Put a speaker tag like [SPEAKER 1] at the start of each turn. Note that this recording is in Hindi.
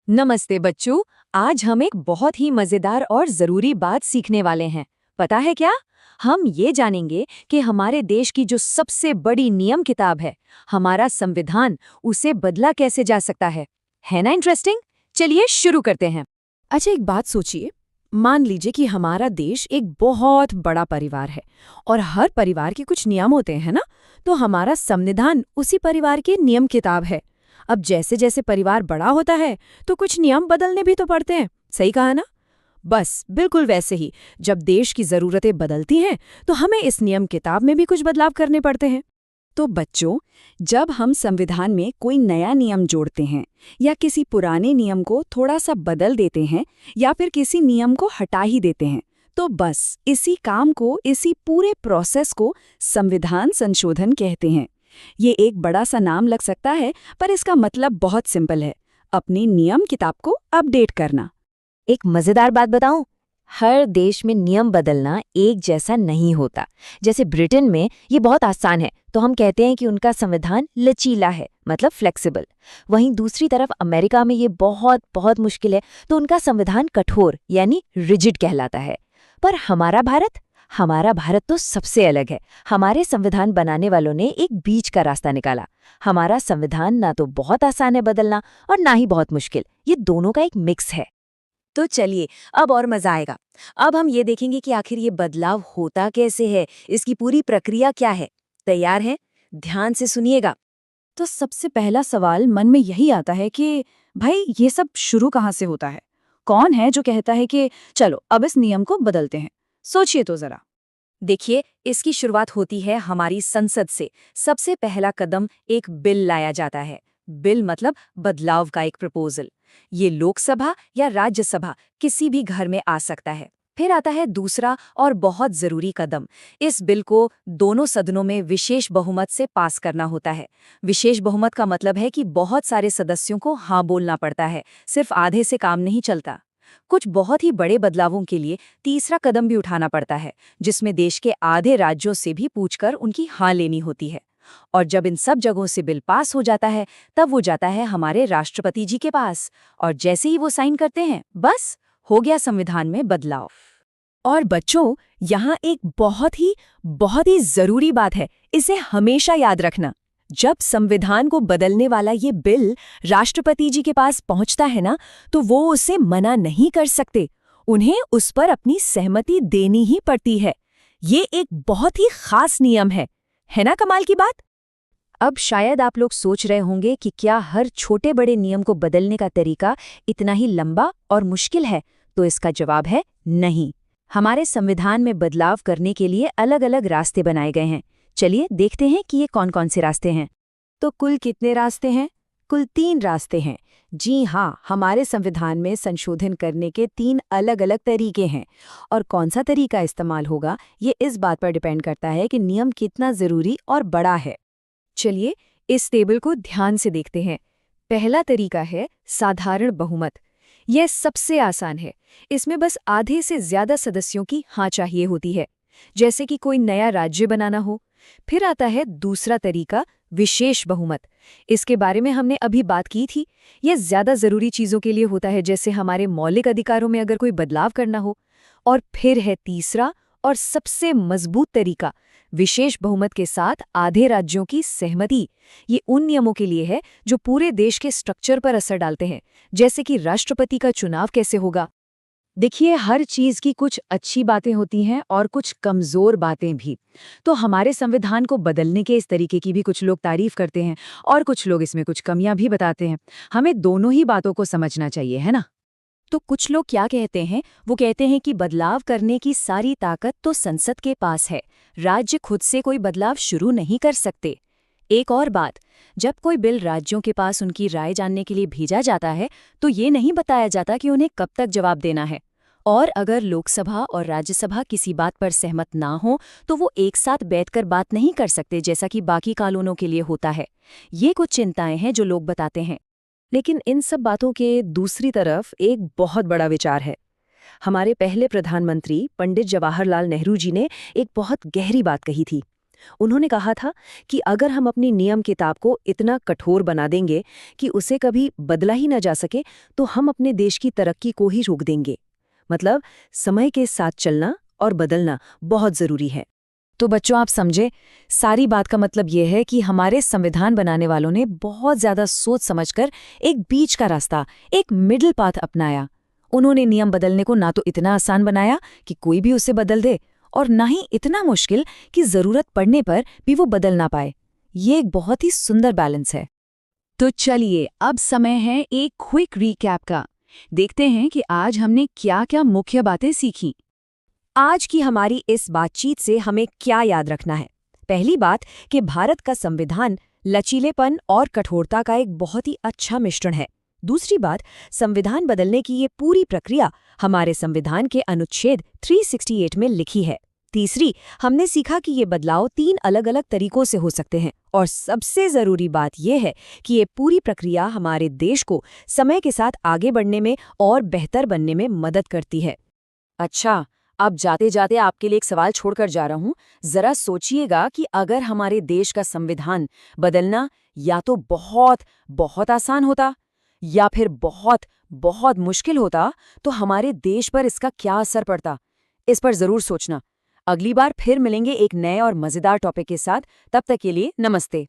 [SPEAKER 1] नमस्ते बच्चों। आज हम एक बहुत ही मजेदार और जरूरी बात सीखने वाले हैं। पता है क्या? हम ये जानेंगे कि हमारे देश की जो सबसे बड़ी नियम किताब है, हमारा संविधान, उसे बदला कैसे जा सकता है ना इंटरेस्टिंग? चलिए शुरू करते हैं।
[SPEAKER 2] अच्छा, एक बात सोचिए। मान लीजिए कि हमारा देश एक बहुत बड़ा परिवार है और हर परिवार के कुछ नियम होते हैं ना। तो हमारा संविधान उसी परिवार की नियम किताब है। अब जैसे जैसे परिवार बड़ा होता है तो कुछ नियम बदलने भी तो पड़ते हैं। सही कहा ना? बस बिल्कुल वैसे ही जब देश की जरूरतें बदलती हैं तो हमें इस नियम किताब में भी कुछ बदलाव करने पड़ते हैं। तो बच्चों, जब हम संविधान में कोई नया नियम जोड़ते हैं या किसी पुराने नियम को थोड़ा सा बदल देते हैं या फिर किसी नियम को हटा ही देते हैं, तो बस इसी काम को, इसी पूरे प्रोसेस को संविधान संशोधन कहते हैं। ये एक बड़ा सा नाम लग सकता है, पर इसका मतलब बहुत सिंपल है, अपनी नियम किताब को अपडेट करना।
[SPEAKER 1] एक मजेदार बात बताऊं? हर देश में नियम बदलना एक जैसा नहीं होता। जैसे ब्रिटेन में ये बहुत आसान है, तो हम कहते हैं कि उनका संविधान लचीला है, मतलब फ्लेक्सिबल। वहीं दूसरी तरफ अमेरिका में ये बहुत बहुत मुश्किल है, तो उनका संविधान कठोर यानी रिजिड कहलाता है। पर हमारा भारत तो सबसे अलग है। हमारे संविधान बनाने वालों ने एक बीच का रास्ता निकाला। हमारा संविधान ना तो बहुत आसान है बदलना और ना ही बहुत मुश्किल। ये दोनों का एक मिक्स है। तो चलिए, अब और मजा आएगा। अब हम ये देखेंगे कि आखिर ये बदलाव होता कैसे है, इसकी पूरी प्रक्रिया क्या है। तैयार हैं? ध्यान से सुनिएगा।
[SPEAKER 2] तो सबसे पहला सवाल मन में यही आता है कि भाई, ये सब शुरू कहाँ से होता है? कौन है जो कहता है कि चलो अब इस नियम को बदलते हैं? सोचिए तो जरा।
[SPEAKER 1] देखिए, इसकी शुरुआत होती है हमारी संसद से। सबसे पहला कदम एक बिल लाया जाता है। बिल मतलब बदलाव का एक प्रपोजल। ये लोकसभा या राज्यसभा किसी भी घर में आ सकता है। फिर आता है दूसरा और बहुत जरूरी कदम। इस बिल को दोनों सदनों में विशेष बहुमत से पास करना होता है। विशेष बहुमत का मतलब है कि बहुत सारे सदस्यों को हाँ बोलना पड़ता है, सिर्फ आधे से काम नहीं चलता। कुछ बहुत ही बड़े बदलावों के लिए तीसरा कदम भी उठाना पड़ता है, जिसमें देश के आधे राज्यों से भी पूछकर उनकी हाँ लेनी होती है। और जब इन सब जगहों से बिल पास हो जाता है, तब वो जाता है हमारे राष्ट्रपति जी के पास। और जैसे ही वो साइन करते हैं, बस हो गया संविधान में बदलाव।
[SPEAKER 2] और बच्चों, यहाँ एक बहुत ही जरूरी बात है, इसे हमेशा याद रखना। जब संविधान को बदलने वाला ये बिल राष्ट्रपति जी के पास पहुंचता है ना, तो वो उसे मना नहीं कर सकते। उन्हें उस पर अपनी सहमति देनी ही पड़ती है। ये एक बहुत ही खास नियम है ना कमाल की बात?
[SPEAKER 1] अब शायद आप लोग सोच रहे होंगे कि क्या हर छोटे बड़े नियम को बदलने का तरीका इतना ही लंबा और मुश्किल है? तो इसका जवाब है नहीं। हमारे संविधान में बदलाव करने के लिए अलग अलग रास्ते बनाए गए हैं। चलिए देखते हैं कि ये कौन कौन से रास्ते हैं।
[SPEAKER 2] तो कुल कितने रास्ते हैं? कुल 3 रास्ते हैं। जी हाँ, हमारे संविधान में संशोधन करने के 3 अलग-अलग तरीके हैं। और कौन सा तरीका इस्तेमाल होगा, ये इस बात पर डिपेंड करता है कि नियम कितना जरूरी और बड़ा है। चलिए, इस टेबल को ध्यान से देखते हैं। पहला तरीका है साधारण बहुमत। यह सबसे आसान है। इसमें बस आधे से ज्यादा सदस्यों की हाँ चाहिए होती है, जैसे कि कोई नया राज्य बनाना हो। फिर आता है दूसरा तरीका, विशेष बहुमत। इसके बारे में हमने अभी बात की थी। यह ज्यादा जरूरी चीजों के लिए होता है, जैसे हमारे मौलिक अधिकारों में अगर कोई बदलाव करना हो। और फिर है तीसरा और सबसे मजबूत तरीका, विशेष बहुमत के साथ आधे राज्यों की सहमति। ये उन नियमों के लिए है जो पूरे देश के स्ट्रक्चर पर असर डालते हैं, जैसे कि राष्ट्रपति का चुनाव कैसे होगा।
[SPEAKER 1] देखिए, हर चीज की कुछ अच्छी बातें होती हैं और कुछ कमजोर बातें भी। तो हमारे संविधान को बदलने के इस तरीके की भी कुछ लोग तारीफ करते हैं और कुछ लोग इसमें कुछ कमियां भी बताते हैं। हमें दोनों ही बातों को समझना चाहिए, है ना?
[SPEAKER 2] तो कुछ लोग क्या कहते हैं? वो कहते हैं कि बदलाव करने की सारी ताकत तो संसद के पास है, राज्य खुद से कोई बदलाव शुरू नहीं कर सकते। एक और बात, जब कोई बिल राज्यों के पास उनकी राय जानने के लिए भेजा जाता है, तो ये नहीं बताया जाता कि उन्हें कब तक जवाब देना है। और अगर लोकसभा और राज्यसभा किसी बात पर सहमत ना हो, तो वो एक साथ बैठकर बात नहीं कर सकते, जैसा कि बाकी कानूनों के लिए होता है। ये कुछ चिंताएं हैं जो लोग बताते हैं। लेकिन इन सब बातों के दूसरी तरफ एक बहुत बड़ा विचार है। हमारे पहले प्रधानमंत्री पंडित जवाहरलाल नेहरू जी ने एक बहुत गहरी बात कही थी। उन्होंने कहा था कि अगर हम अपनी नियम किताब को इतना कठोर बना देंगे कि उसे कभी बदला ही ना जा सके, तो हम अपने देश की तरक्की को ही रोक देंगे। मतलब समय के साथ चलना और बदलना बहुत जरूरी है। तो बच्चों, आप समझे, सारी बात का मतलब यह है कि हमारे संविधान बनाने वालों ने बहुत ज्यादा सोच समझकर एक बीच का रास्ता, एक मिडिल पाथ अपनाया। उन्होंने नियम बदलने को ना तो इतना आसान बनाया कि कोई भी उसे बदल दे, और ना ही इतना मुश्किल कि जरूरत पड़ने पर भी वो बदल ना पाए। ये एक बहुत ही सुंदर बैलेंस है।
[SPEAKER 3] तो चलिए, अब समय है एक क्विक रीकैप का। देखते हैं कि आज हमने क्या-क्या मुख्य बातें सीखी।
[SPEAKER 1] आज की हमारी इस बातचीत से हमें क्या याद रखना है? पहली बात कि भारत का संविधान लचीलेपन और कठोरता का एक बहुत ही अच्छा मिश्रण है। दूसरी बात, संविधान बदलने की ये पूरी प्रक्रिया हमारे संविधान के अनुच्छेद 368 में लिखी है। तीसरी, हमने सीखा कि ये बदलाव 3 अलग-अलग तरीकों से हो सकते हैं। और सबसे जरूरी बात यह है कि ये पूरी प्रक्रिया हमारे देश को समय के साथ आगे बढ़ने में और बेहतर बनने में मदद करती है।
[SPEAKER 2] अच्छा, अब जाते जाते आपके लिए एक सवाल छोड़कर जा रहा हूं। जरा सोचिएगा कि अगर हमारे देश का संविधान बदलना या तो बहुत बहुत आसान होता या फिर बहुत बहुत मुश्किल होता, तो हमारे देश पर इसका क्या असर पड़ता। इस पर जरूर सोचना। अगली बार फिर मिलेंगे एक नए और मजेदार टॉपिक के साथ। तब तक के लिए नमस्ते।